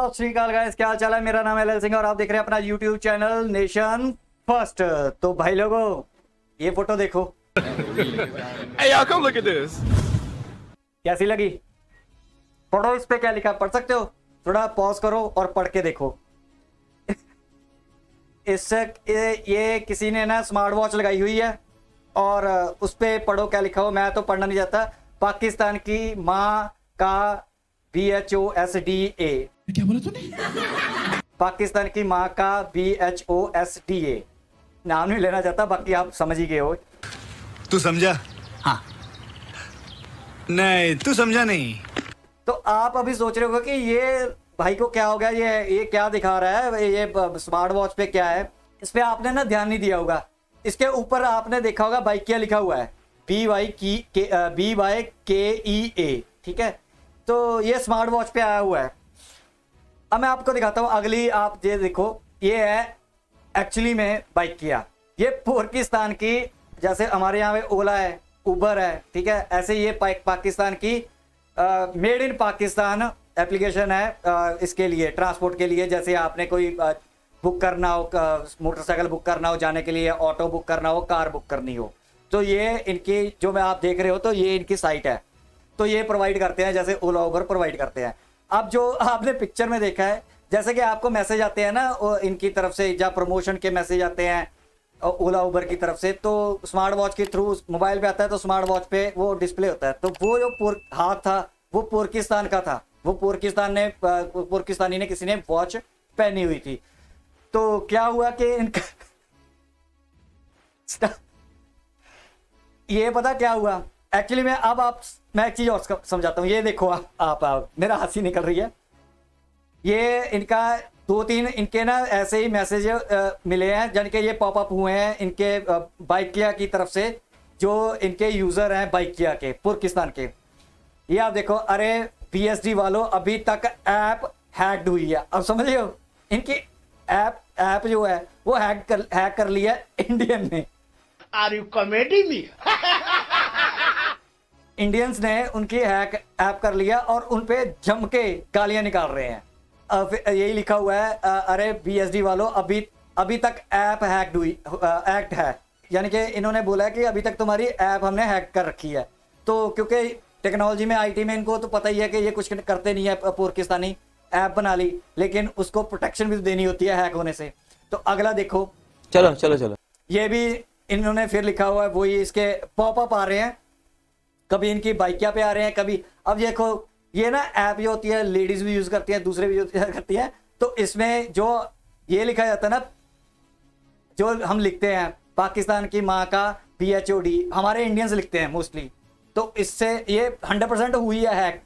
सत श्री अकाल गाइस, क्या हाल चाल है। मेरा नाम है एल सिंह और आप देख रहे हैं अपना यूट्यूब चैनल नेशन फर्स्ट। तो भाई लोगों, ये फोटो देखो। Hey, y'all, come look at this. कैसी लगी? पढ़ो, इस पे क्या लिखा पढ़ सकते हो? थोड़ा पॉज करो और पढ़ के देखो। इससे ये किसी ने ना स्मार्ट वॉच लगाई हुई है और उस पे पढ़ो क्या लिखा हो। मैं तो पढ़ना नहीं चाहता। पाकिस्तान की माँ का BHOSDA। क्या बोला तूने? पाकिस्तान की माँ का BHOSDA नाम नहीं लेना चाहता, बाकी आप समझ ही गए हो। तू समझा? हाँ। नहीं, तू समझा नहीं। तो आप अभी सोच रहे हो कि ये भाई को क्या हो गया, ये क्या दिखा रहा है, ये स्मार्ट वॉच पे क्या है। इस पे आपने ना ध्यान नहीं दिया होगा। इसके ऊपर आपने देखा होगा बाइकिया लिखा हुआ है, BYKEA। ठीक है, तो ये स्मार्ट वॉच पे आया हुआ है। अब मैं आपको दिखाता हूँ अगली। आप ये देखो, ये है एक्चुअली में बाइकिया। ये पाकिस्तान की, जैसे हमारे यहाँ पे ओला है, उबर है, ठीक है, ऐसे ये पाकिस्तान की मेड इन पाकिस्तान एप्लीकेशन है। इसके लिए ट्रांसपोर्ट के लिए, जैसे आपने कोई बुक करना हो, मोटरसाइकिल बुक करना हो जाने के लिए, ऑटो बुक करना हो, कार बुक करनी हो, तो ये इनकी जो मैं आप देख रहे हो, तो ये इनकी साइट है। तो ये प्रोवाइड करते हैं जैसे ओला उबर प्रोवाइड करते हैं। अब जो आपने पिक्चर में देखा है, जैसे कि आपको मैसेज आते हैं ना इनकी तरफ से, जहाँ प्रमोशन के मैसेज आते हैं ओला उबर की तरफ से, तो स्मार्ट वॉच के थ्रू मोबाइल पे आता है, तो स्मार्ट वॉच पे वो डिस्प्ले होता है। तो वो जो हाथ था वो पाकिस्तान का था। वो पाकिस्तानी ने किसी ने वॉच पहनी हुई थी। तो क्या हुआ कि इनका ये पता क्या हुआ एक्चुअली में। अब मैं एक चीज और समझाता हूँ। ये देखो आप मेरा हंसी निकल रही है। ये इनका 2-3 इनके ना ऐसे ही मैसेज मिले हैं, जान के ये पॉपअप हुए हैं इनके बाइकिया की तरफ से, जो इनके यूजर हैं बाइकिया के पाकिस्तान के। ये आप देखो, अरे BSD वालों, अभी तक ऐप हैक्ड हुई है। अब समझ रहे हो, इनकी ऐप जो है वो हैक कर लिया इंडियन ने। Are you comedy me? Indians ने उनकी ऐप कर लिया और उन पे जम के गालियां निकाल रहे हैं। यही लिखा हुआ है, अरे BSD वालों, अभी तक ऐप हैक्ड हुई, एक्ट है। यानी कि इन्होंने बोला है कि अभी तक तुम्हारी ऐप हमने हैक कर रखी है। तो क्योंकि टेक्नोलॉजी में, IT में इनको तो पता ही है कि ये कुछ करते नहीं है। पाकिस्तानी ऐप बना ली, लेकिन उसको प्रोटेक्शन भी देनी होती है हैक होने से। तो अगला देखो, चलो। ये भी इन्होंने फिर लिखा हुआ है, वही इसके पॉपअप आ रहे हैं, कभी इनकी बाइकिया पे आ रहे हैं, कभी। अब देखो, ये ना ऐप जो होती है लेडीज भी यूज करती है, दूसरे भी यूज करती है। तो इसमें जो ये लिखा जाता है ना, जो हम लिखते हैं पाकिस्तान की माँ का BHOD, हमारे इंडियंस लिखते हैं मोस्टली। तो इससे ये 100% हुई है हैक।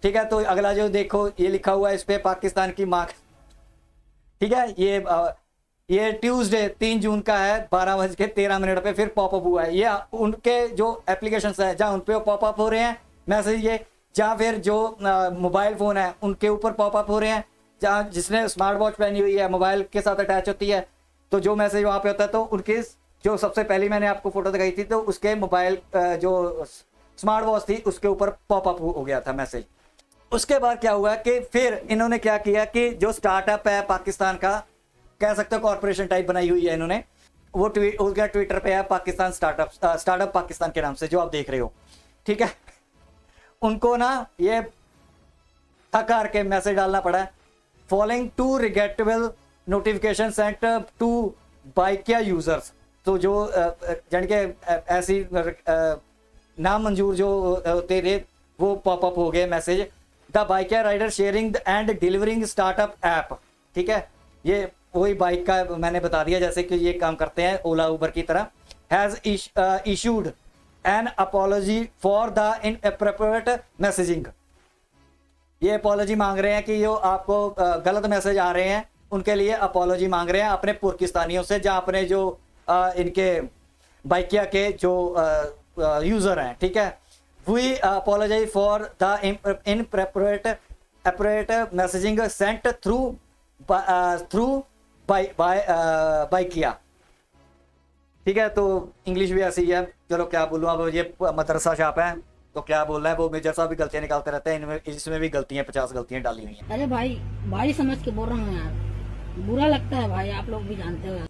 ठीक है, तो अगला जो देखो, ये लिखा हुआ है इस पे पाकिस्तान की माँ। ठीक है, ये ट्यूसडे 3 जून का है, 12:13 पे फिर पॉपअप हुआ है। ये उनके जो एप्लीकेशंस है जहाँ उन पे पॉपअप हो रहे हैं मैसेज, ये जहाँ फिर जो मोबाइल फ़ोन है उनके ऊपर पॉपअप हो रहे हैं, जहाँ जिसने स्मार्ट वॉच पहनी हुई है, मोबाइल के साथ अटैच होती है, तो जो मैसेज वहाँ पे होता है, तो उनके जो सबसे पहली मैंने आपको फोटो दिखाई थी, तो उसके मोबाइल जो स्मार्ट वॉच थी उसके ऊपर पॉपअप हो गया था मैसेज। उसके बाद क्या हुआ कि फिर इन्होंने क्या किया कि जो स्टार्टअप है पाकिस्तान का, कह सकते हो कॉर्पोरेशन टाइप बनाई हुई है इन्होंने, वो उसका ट्विटर पे है पाकिस्तान स्टार्टअप पाकिस्तान के नाम से, जो आप देख रहे हो। ठीक है, उनको ना ये थकार के मैसेज डालना पड़ा, following 2 regrettable notification sent to Bykea users. तो जो जान के ऐसी नामंजूर जो होते थे, वो पॉपअप हो गए message. The Bykea rider sharing and delivering startup app. ठीक है, ये वही बाइक का मैंने बता दिया, जैसे कि ये काम करते हैं ओला उबर की तरह। Has issued N apology for the inappropriate messaging. ये अपॉलॉजी मांग रहे हैं कि जो आपको गलत मैसेज आ रहे हैं उनके लिए अपॉलॉजी मांग रहे हैं अपने पाकिस्तानियों से, जहाँ अपने जो इनके बाइकिया के जो यूजर हैं। ठीक है, we apologise for the inappropriate messaging sent through Bykea. ठीक है, तो इंग्लिश भी ऐसी ही है। चलो क्या बोलूँ, अब ये मदरसा शॉप है, तो क्या बोल रहा है वो, मेजर साहब भी गलतियां निकालते रहते हैं, इनमें इसमें भी गलतियां 50 गलतियां डाली हुई हैं। अरे भाई भाई समझ के बोल रहा हूँ यार, बुरा लगता है भाई, आप लोग भी जानते हो यार।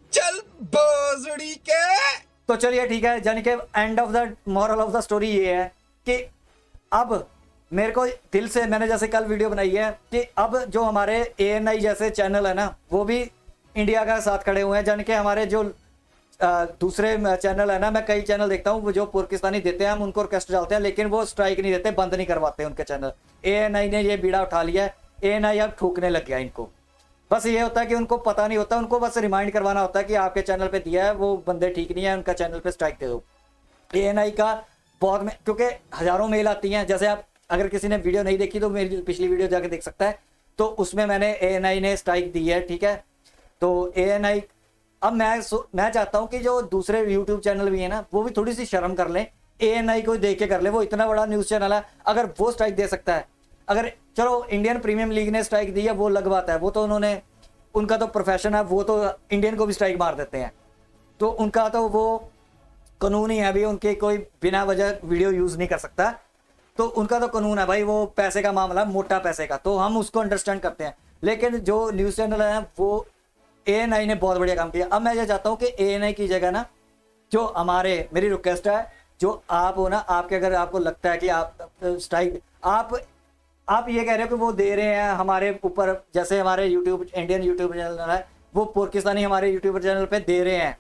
तो चलिए ठीक है, यानी कि end of the moral of the story ये है कि अब मेरे को दिल से, मैंने जैसे कल वीडियो बनाई है कि अब जो हमारे ANI जैसे चैनल है ना, वो भी इंडिया का साथ खड़े हुए हैं। यानी कि हमारे जो दूसरे चैनल है ना, मैं कई चैनल देखता हूँ वो जो पाकिस्तानी देते हैं, हम उनको रिक्वेस्ट डालते हैं लेकिन वो स्ट्राइक नहीं देते, बंद नहीं करवाते उनके चैनल। ANI ने ये बीड़ा उठा लिया है, ANI अब ठोकने लग गया इनको। बस ये होता है कि उनको पता नहीं होता, उनको बस रिमाइंड करवाना होता है कि आपके चैनल पे दिया है वो बंदे ठीक नहीं है, उनका चैनल पे स्ट्राइक दे दो। ANI का बहुत क्योंकि हजारों मेल आती हैं, जैसे आप अगर किसी ने वीडियो नहीं देखी तो मेरी पिछली वीडियो जाके देख सकता है, तो उसमें मैंने ANI ने स्ट्राइक दी है, ठीक है। तो ANI अब मैं चाहता हूं कि जो दूसरे यूट्यूब चैनल भी है ना, वो भी थोड़ी सी शर्म कर लें, ANI को देख के कर ले। वो इतना बड़ा न्यूज चैनल है, अगर वो स्ट्राइक दे सकता है, अगर चलो इंडियन प्रीमियम लीग ने स्ट्राइक दी है वो अलग बात है, वो तो उन्होंने, उनका तो प्रोफेशन है, वो तो इंडियन को भी स्ट्राइक मार देते हैं, तो उनका तो वो कानून ही है अभी, उनके कोई बिना वजह वीडियो यूज नहीं कर सकता, तो उनका तो कानून है भाई, वो पैसे का मामला, मोटा पैसे का, तो हम उसको अंडरस्टैंड करते हैं। लेकिन जो न्यूज चैनल है वो ANI ने बहुत बढ़िया काम किया। अब मैं ये चाहता हूँ कि ANI की जगह ना, जो हमारे, मेरी रिक्वेस्ट है, जो आप हो ना, आपके अगर आपको लगता है कि आप स्ट्राइक, आप ये कह रहे हो कि वो दे रहे हैं हमारे ऊपर, जैसे हमारे यूट्यूब, इंडियन यूट्यूब चैनल है, वो पाकिस्तानी हमारे यूट्यूब चैनल पे दे रहे हैं,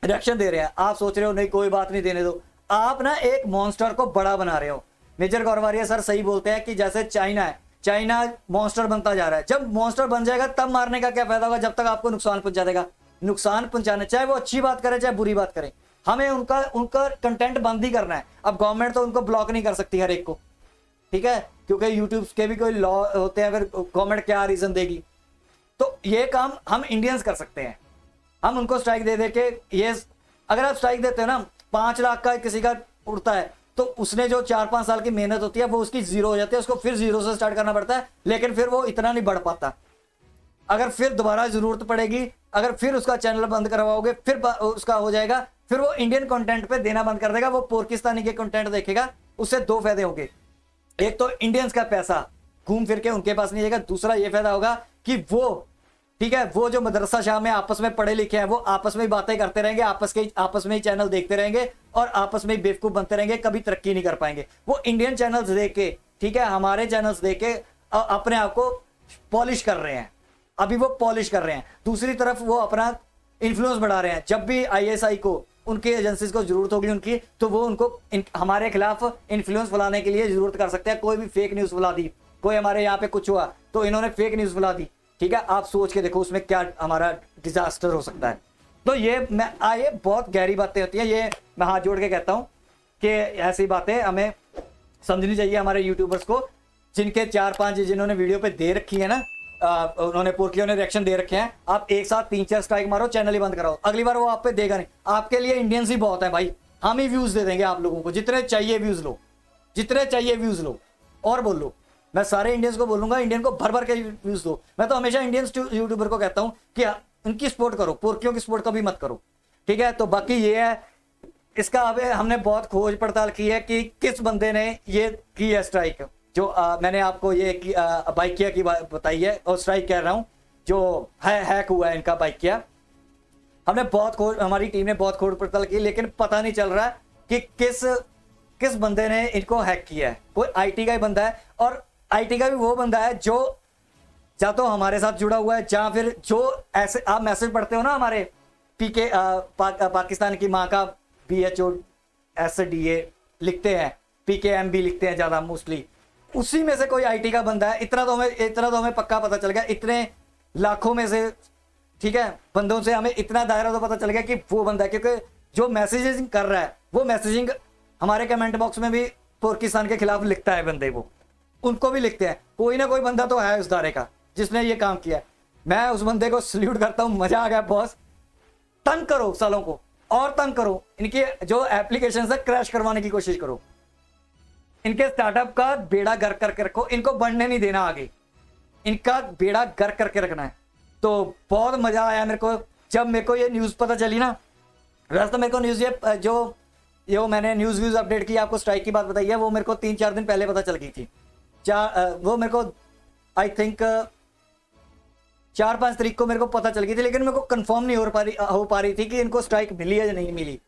रिएक्शन दे रहे हैं, आप सोच रहे हो नहीं कोई बात नहीं देने दो, आप ना एक मॉन्स्टर को बड़ा बना रहे हो। मेजर गौरवारिया सर सही बोलते हैं कि जैसे चाइना है, चाइना मॉन्स्टर बनता जा रहा है, जब मॉन्स्टर बन जाएगा तब मारने का क्या फायदा होगा, जब तक आपको नुकसान पहुंचा देगा। नुकसान पहुंचाना, चाहे वो अच्छी बात करे चाहे बुरी बात करे, हमें उनका कंटेंट बंद ही करना है। अब गवर्नमेंट तो उनको ब्लॉक नहीं कर सकती हर एक को, ठीक है, क्योंकि यूट्यूब के भी कोई लॉ होते हैं, फिर गवर्नमेंट क्या रीजन देगी। तो ये काम हम इंडियंस कर सकते हैं, हम उनको स्ट्राइक दे दे के, ये अगर आप स्ट्राइक देते हो ना, 5 लाख का किसी का उड़ता है, तो उसने जो 4-5 साल की मेहनत होती है वो उसकी जीरो हो जाती है, उसको फिर जीरो से स्टार्ट करना पड़ता है, लेकिन फिर वो इतना नहीं बढ़ पाता। अगर फिर दोबारा जरूरत पड़ेगी, अगर फिर उसका चैनल बंद करवाओगे, फिर उसका हो जाएगा, फिर वो इंडियन कंटेंट पे देना बंद कर देगा, वो पाकिस्तानी के कंटेंट देखेगा। उससे 2 फायदे होंगे, एक तो इंडियंस का पैसा घूम फिर के उनके पास नहीं जाएगा, दूसरा ये फायदा होगा कि वो, ठीक है, वो जो मदरसा शाह में आपस में पढ़े लिखे हैं, वो आपस में ही बातें करते रहेंगे, आपस में ही चैनल देखते रहेंगे और आपस में ही बेवकूफ बनते रहेंगे, कभी तरक्की नहीं कर पाएंगे। वो इंडियन चैनल्स देख के, ठीक है, हमारे चैनल्स देख के अपने आप को पॉलिश कर रहे हैं, अभी वो पॉलिश कर रहे हैं। दूसरी तरफ वो अपना इन्फ्लुएंस बढ़ा रहे हैं, जब भी ISI को, उनकी एजेंसीज को जरूरत होगी उनकी, तो वो उनको हमारे खिलाफ इन्फ्लुएंस फैलाने के लिए जरूरत कर सकते हैं। कोई भी फेक न्यूज फैला दी, कोई हमारे यहाँ पे कुछ हुआ तो इन्होंने फेक न्यूज फैला दी, ठीक है, आप सोच के देखो उसमें क्या हमारा डिजास्टर हो सकता है। तो ये ये बहुत गहरी बातें होती हैं, ये मैं हाथ जोड़ के कहता हूँ कि ऐसी बातें हमें समझनी चाहिए हमारे यूट्यूबर्स को, जिनके 4-5 जिन्होंने वीडियो पे दे रखी है ना, उन्होंने पोर्कियों ने रिएक्शन दे रखे हैं, आप एक साथ 3-4 स्ट्राइक मारो, चैनल ही बंद कराओ, अगली बार वो आप पे देगा नहीं। आपके लिए इंडियंस ही बहुत है भाई, हम ही व्यूज दे देंगे आप लोगों को, जितने चाहिए व्यूज लो, जितने चाहिए व्यूज लो और बोलो। मैं सारे इंडियंस को बोलूंगा, इंडियन को भर भर के व्यूज दो। मैं तो हमेशा इंडियंस यूट्यूबर को कहता हूं कि उनकी सपोर्ट करो, पोर्कियों की सपोर्ट कभी मत करो, ठीक है। तो बाकी ये है, इसका अब हमने बहुत खोज पड़ताल की है कि किस बंदे ने ये की है स्ट्राइक, जो मैंने आपको ये बाइकिया की बताई है, और स्ट्राइक कह रहा हूं, जो हैक हुआ है इनका बाइकिया। हमने बहुत खोज, हमारी टीम ने बहुत खोज पड़ताल की, लेकिन पता नहीं चल रहा कि किस बंदे ने इनको हैक किया है। कोई IT का ही बंदा है, और IT का भी वो बंदा है जो या तो हमारे साथ जुड़ा हुआ है, या फिर जो ऐसे आप मैसेज पढ़ते हो ना हमारे PK पाकिस्तान की माँ का BHO SDA लिखते हैं, PKMB लिखते हैं ज़्यादा मोस्टली, उसी में से कोई IT का बंदा है। इतना तो हमें पक्का पता चल गया, इतने लाखों में से, ठीक है, बंदों से हमें इतना दायरा तो पता चल गया कि वो बंदा है, क्योंकि जो मैसेजिंग कर रहा है वो मैसेजिंग हमारे कमेंट बॉक्स में भी पाकिस्तान के खिलाफ लिखता है बंदे, वो उनको भी लिखते हैं। कोई ना कोई बंदा तो है उस दायरे का जिसने ये काम किया है। मैं उस बंदे को सल्यूट करता हूं, मजा आ गया बॉस। तंग करो सालों को, और तंग करो, इनकी जो एप्लीकेशन है क्रैश करवाने की कोशिश करो, इनके स्टार्टअप का बेड़ा गर्क करके रखो, इनको बढ़ने नहीं देना आगे, इनका बेड़ा गर्क करके रखना है। तो बहुत मजा आया मेरे को जब मेरे को ये न्यूज पता चली ना। वैसे तो मेरे को न्यूज ये जो जो मैंने न्यूज़ व्यूज़ अपडेट की आपको स्ट्राइक की बात बताई है, वो मेरे को 3-4 दिन पहले पता चल गई थी। वो मेरे को आई थिंक 4-5 तारीख को मेरे को पता चल गई थी, लेकिन मेरे को कंफर्म नहीं हो पा रही थी कि इनको स्ट्राइक मिली है या नहीं मिली।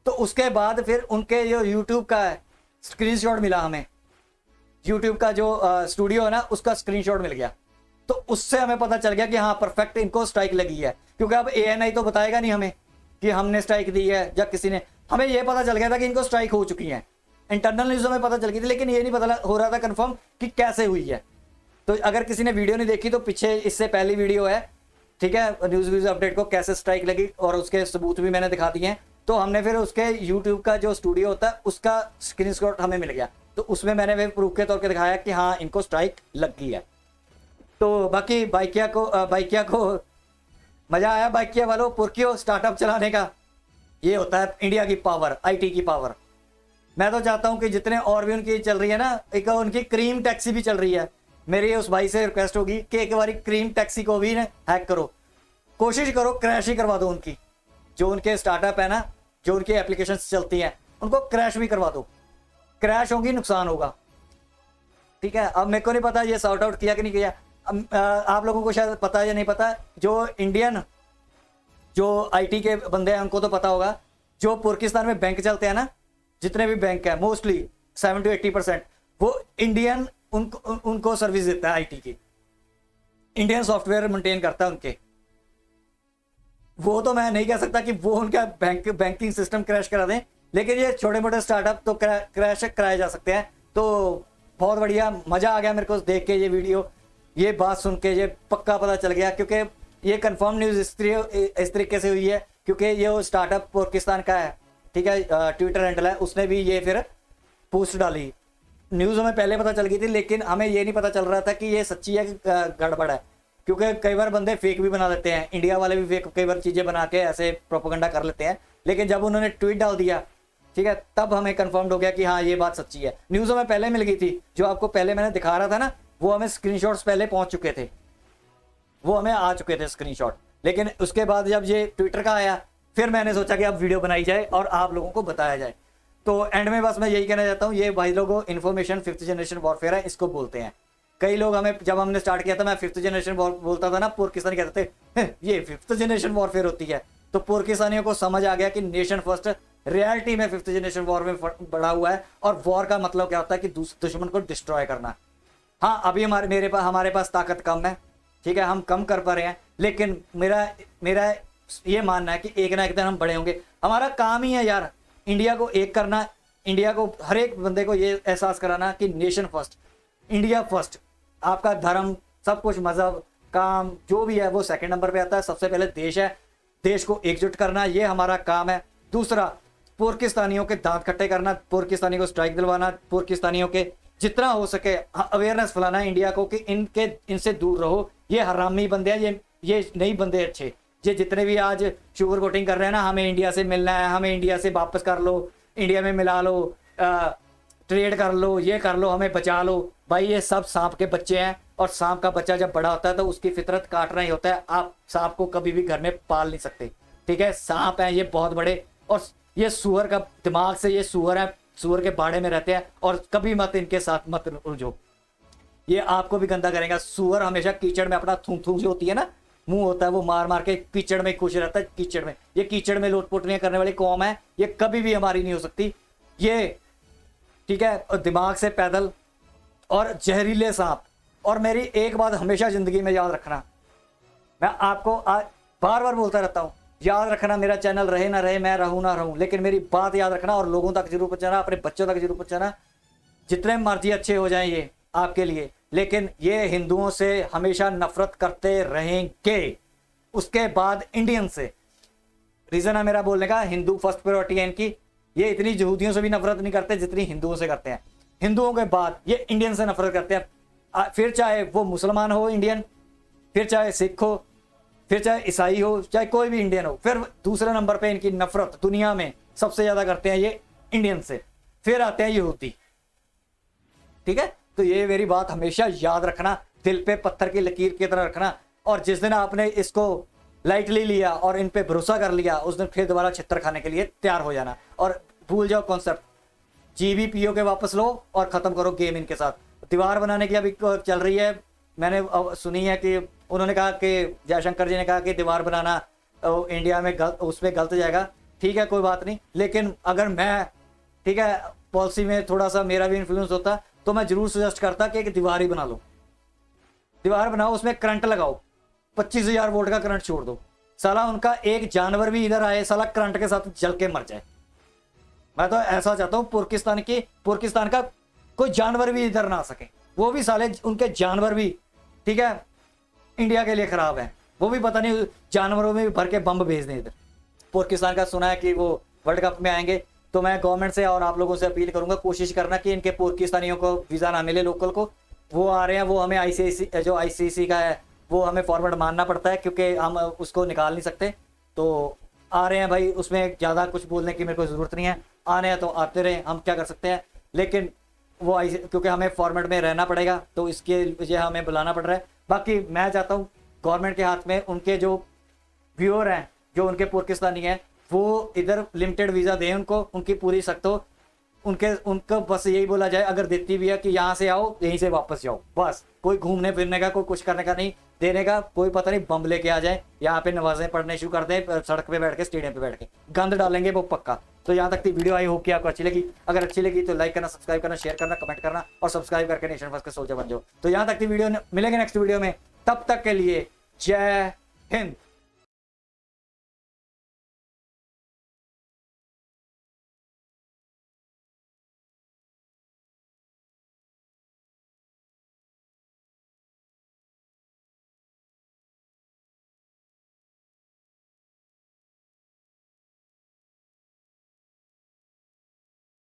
तो उसके बाद फिर उनके जो यूट्यूब का स्क्रीनशॉट मिला हमें, यूट्यूब का जो स्टूडियो है ना उसका स्क्रीनशॉट मिल गया। तो उससे हमें पता चल गया कि हाँ परफेक्ट इनको स्ट्राइक लगी है, क्योंकि अब ANI तो बताएगा नहीं हमें कि हमने स्ट्राइक दी है या किसी ने। हमें यह पता चल गया था कि इनको स्ट्राइक हो चुकी है, इंटरनल न्यूज़ हमें पता चल गई थी, लेकिन ये नहीं पता हो रहा था कंफर्म कि कैसे हुई है। तो अगर किसी ने वीडियो नहीं देखी तो पीछे इससे पहली वीडियो है, ठीक है, न्यूज़ व्यूज़ अपडेट को कैसे स्ट्राइक लगी, और उसके सबूत भी मैंने दिखा दिए हैं। तो हमने फिर उसके यूट्यूब का जो स्टूडियो होता है उसका स्क्रीनशॉट हमें मिल गया, तो उसमें मैंने वे प्रूफ के तौर पे दिखाया कि हाँ इनको स्ट्राइक लग गई है। तो बाकी बाइकिया को मज़ा आया, बाइकिया वालों पुरकियो स्टार्टअप चलाने का। ये होता है इंडिया की पावर, IT की पावर। मैं तो चाहता हूँ कि जितने और भी उनकी चल रही है ना, एक उनकी क्रीम टैक्सी भी चल रही है, मेरी उस भाई से रिक्वेस्ट होगी कि एक बार क्रीम टैक्सी को भी ना हैक करो, कोशिश करो क्रैश ही करवा दो उनकी, जो उनके स्टार्टअप है ना, जो उनकी एप्लीकेशन चलती हैं उनको क्रैश भी करवा दो। क्रैश होगी, नुकसान होगा, ठीक है। अब मेरे को नहीं पता ये सॉर्ट आउट किया कि नहीं किया, आप लोगों को शायद पता है या नहीं पता। जो इंडियन जो IT के बंदे हैं उनको तो पता होगा, जो पाकिस्तान में बैंक चलते हैं ना, जितने भी बैंक है मोस्टली 70 to 80% वो इंडियन उनको सर्विस देता है, IT की इंडियन सॉफ्टवेयर मेंटेन करता है उनके। वो तो मैं नहीं कह सकता कि वो उनका बैंकिंग सिस्टम क्रैश करा दें, लेकिन ये छोटे मोटे स्टार्टअप तो क्रैश कराए जा सकते हैं। तो बहुत बढ़िया, मज़ा आ गया मेरे को देख के ये वीडियो, ये बात सुन के ये पक्का पता चल गया, क्योंकि ये कंफर्म न्यूज़ इस तरीके से हुई है क्योंकि ये स्टार्टअप पाकिस्तान का है, ठीक है, ट्विटर हैंडल है, उसने भी ये फिर पोस्ट डाली। न्यूज़ हमें पहले पता चल गई थी, लेकिन हमें ये नहीं पता चल रहा था कि ये सच्ची है कि गड़बड़ है, क्योंकि कई बार बंदे फेक भी बना लेते हैं, इंडिया वाले भी फेक कई बार चीज़ें बना के ऐसे प्रोपेगेंडा कर लेते हैं। लेकिन जब उन्होंने ट्वीट डाल दिया, ठीक है, तब हमें कंफर्म हो गया कि हाँ ये बात सच्ची है। न्यूज़ हमें पहले मिल गई थी, जो आपको पहले मैंने दिखा रहा था ना, वो हमें स्क्रीनशॉट्स पहले पहुंच चुके थे, वो हमें आ चुके थे स्क्रीनशॉट। लेकिन उसके बाद जब ये ट्विटर का आया, फिर मैंने सोचा कि अब वीडियो बनाई जाए और आप लोगों को बताया जाए। तो एंड में बस मैं यही कहना चाहता हूँ, ये भाई लोगों इन्फॉर्मेशन 5th जनरेशन वॉरफेयर है, इसको बोलते हैं। कई लोग हमें, जब हमने स्टार्ट किया था मैं 5th जनरेशन बोलता था ना, पाकिस्तानी कहते थे ये 5th जनरेशन वॉरफेयर होती है। तो पाकिस्तानियों को समझ आ गया कि नेशन फर्स्ट रियलिटी में 5th जनरेशन वॉर में बढ़ा हुआ है, और वॉर का मतलब क्या होता है कि दुश्मन को डिस्ट्रॉय करना। हाँ अभी हमारे पास ताकत कम है, ठीक है, हम कम कर पा रहे हैं, लेकिन मेरा ये मानना है कि एक ना एक दिन हम बड़े होंगे। हमारा काम ही है यार इंडिया को एक करना, इंडिया को हर एक बंदे को ये एहसास कराना कि नेशन फर्स्ट, इंडिया फर्स्ट। आपका धर्म, सब कुछ, मजहब, काम जो भी है वो सेकंड नंबर पे आता है। सबसे पहले देश है, देश को एकजुट करना, ये हमारा काम है। दूसरा, पाकिस्तानियों के दांत खट्टे करना, पाकिस्तानियों को स्ट्राइक दिलवाना, पाकिस्तानियों के जितना हो सके अवेयरनेस फैलाना इंडिया को कि इनसे दूर रहो, ये हरामी बंदे हैं, ये नहीं बंदे अच्छे। ये जितने भी आज शुगर कोटिंग कर रहे हैं ना, हमें इंडिया से मिलना है, हमें इंडिया से वापस कर लो, इंडिया में मिला लो, ट्रेड कर लो, ये कर लो, हमें बचा लो, भाई ये सब सांप के बच्चे हैं। और सांप का बच्चा जब बड़ा होता है तो उसकी फितरत काटना ही होता है। आप सांप को कभी भी घर में पाल नहीं सकते, ठीक है। सांप है ये बहुत बड़े, और ये सूअर का दिमाग से, ये सूअर है, सूअर के बाड़े में रहते हैं, और कभी मत इनके साथ मत उलझो, ये आपको भी गंदा करेगा। सूअर हमेशा कीचड़ में अपना थूं जो होती है ना, मुंह होता है, वो मार मार के कीचड़ में खुश रहता है, कीचड़ में। ये कीचड़ में लोटपोटनियां करने वाली कौम है, ये कभी भी हमारी नहीं हो सकती ये, ठीक है। और दिमाग से पैदल और जहरीले सांप। और मेरी एक बात हमेशा जिंदगी में याद रखना, मैं आपको बार बार बोलता रहता हूँ, याद रखना, मेरा चैनल रहे ना रहे, मैं रहूँ ना रहूँ, लेकिन मेरी बात याद रखना और लोगों तक जरूर पहुँचाना, अपने बच्चों तक जरूर पहुँचाना। जितने मर्जी अच्छे हो जाएं ये आपके लिए, लेकिन ये हिंदुओं से हमेशा नफरत करते रहेंगे। उसके बाद इंडियन से, रीजन है मेरा बोलने का, हिंदू फर्स्ट प्रायोरिटी है इनकी। ये इतनी यहूदियों से भी नफरत नहीं करते जितनी हिंदुओं से करते हैं। हिंदुओं के बाद ये इंडियन से नफरत करते हैं, फिर चाहे वो मुसलमान हो इंडियन, फिर चाहे सिख हो, फिर चाहे ईसाई हो, चाहे कोई भी इंडियन हो। फिर दूसरे नंबर पे इनकी नफरत दुनिया में सबसे ज्यादा करते हैं ये इंडियन से, फिर आते हैं यहूदी, ठीक है। तो ये मेरी बात हमेशा याद रखना, दिल पे पत्थर की लकीर की तरह रखना। और जिस दिन आपने इसको लाइटली लिया और इन पे भरोसा कर लिया, उस दिन फिर दोबारा छितर खाने के लिए तैयार हो जाना। और भूल जाओ कॉन्सेप्ट। GBPO के वापस लो और खत्म करो गेम इनके साथ। दीवार बनाने की अभी चल रही है, मैंने सुनी है कि उन्होंने कहा कि जयशंकर जी ने कहा कि दीवार बनाना इंडिया में उसमें गलत जाएगा। ठीक है, कोई बात नहीं, लेकिन अगर मैं ठीक है पॉलिसी में थोड़ा सा मेरा भी इन्फ्लुएंस होता तो मैं जरूर सजेस्ट करता कि एक दीवार ही बना लो। दीवार बनाओ, उसमें करंट लगाओ, 25,000 वोल्ट का करंट छोड़ दो, साला उनका एक जानवर भी इधर आए साला करंट के साथ जल के मर जाए। मैं तो ऐसा चाहता हूँ पुर्किस्तान का कोई जानवर भी इधर ना आ सके, वो भी साले उनके जानवर भी ठीक है इंडिया के लिए खराब है, वो भी पता नहीं जानवरों में भी भर के बम भेज दें इधर। पुर्किस्तान का सुना है कि वो वर्ल्ड कप में आएंगे, तो मैं गवर्नमेंट से और आप लोगों से अपील करूंगा, कोशिश करना कि इनके पुर्किस्तानियों को वीज़ा ना मिले, लोकल को। वो आ रहे हैं, वो हमें ICC का है वो हमें फॉरवर्ड मानना पड़ता है क्योंकि हम उसको निकाल नहीं सकते। तो आ रहे हैं भाई, उसमें ज़्यादा कुछ बोलने की मेरे को ज़रूरत नहीं है, आने हैं तो आते रहे, हम क्या कर सकते हैं। लेकिन वो क्योंकि हमें फॉर्मेट में रहना पड़ेगा तो इसके वजह हमें बुलाना पड़ रहा है। बाकी मैं चाहता हूँ गवर्नमेंट के हाथ में उनके जो व्यूअर हैं, जो उनके पुर्किस्तानी हैं, वो इधर लिमिटेड वीज़ा दें उनको, उनकी पूरी सख्त हो, उनको बस यही बोला जाए अगर देती भी है कि यहाँ से आओ यहीं से वापस जाओ, बस कोई घूमने फिरने का कोई कुछ करने का नहीं, देने का कोई पता नहीं, बम लेके आ जाए यहाँ पे नमाजें पढ़ने शुरू कर दें, सड़क पे बैठ के स्टेडियम पे बैठ के गंद डालेंगे वो पक्का। तो यहाँ तक की वीडियो आई होप कि आपको अच्छी लगी, अगर अच्छी लगी तो लाइक करना, सब्सक्राइब करना, शेयर करना, कमेंट करना और सब्सक्राइब करके नेशन फर्स्ट के सोल्जर बन जाओ। तो यहाँ तक की वीडियो मिलेंगे नेक्स्ट वीडियो में, तब तक के लिए जय हिंद।